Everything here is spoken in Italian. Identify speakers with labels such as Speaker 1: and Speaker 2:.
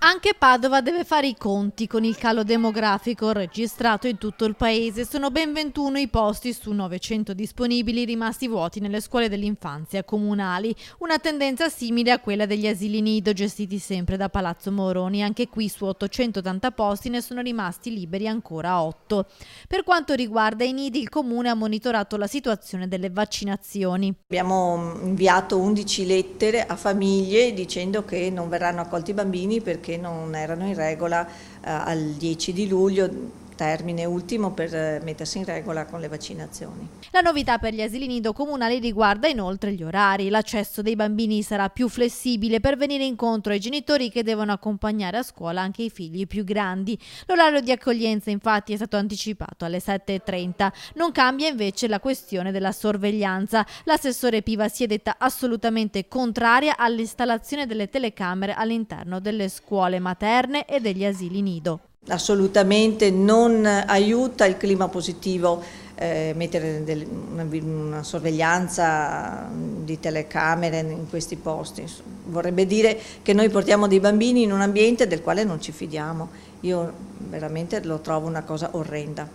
Speaker 1: Anche Padova deve fare i conti con il calo demografico registrato in tutto il paese. Sono ben 21 i posti su 900 disponibili rimasti vuoti nelle scuole dell'infanzia comunali, una tendenza simile a quella degli asili nido gestiti sempre da Palazzo Moroni. Anche qui su 880 posti ne sono rimasti liberi ancora 8. Per quanto riguarda i nidi, il comune ha monitorato la situazione delle vaccinazioni.
Speaker 2: Abbiamo inviato 11 lettere a famiglie dicendo che non verranno accolti i bambini perché non erano in regola al 10 di luglio, termine ultimo per mettersi in regola con le vaccinazioni.
Speaker 1: La novità per gli asili nido comunali riguarda inoltre gli orari. L'accesso dei bambini sarà più flessibile per venire incontro ai genitori che devono accompagnare a scuola anche i figli più grandi. L'orario di accoglienza infatti è stato anticipato alle 7:30. Non cambia invece la questione della sorveglianza. L'assessore Piva si è detta assolutamente contraria all'installazione delle telecamere all'interno delle scuole materne e degli asili nido.
Speaker 2: Assolutamente non aiuta il clima positivo mettere una sorveglianza di telecamere in questi posti. Vorrebbe dire che noi portiamo dei bambini in un ambiente del quale non ci fidiamo. Io veramente lo trovo una cosa orrenda.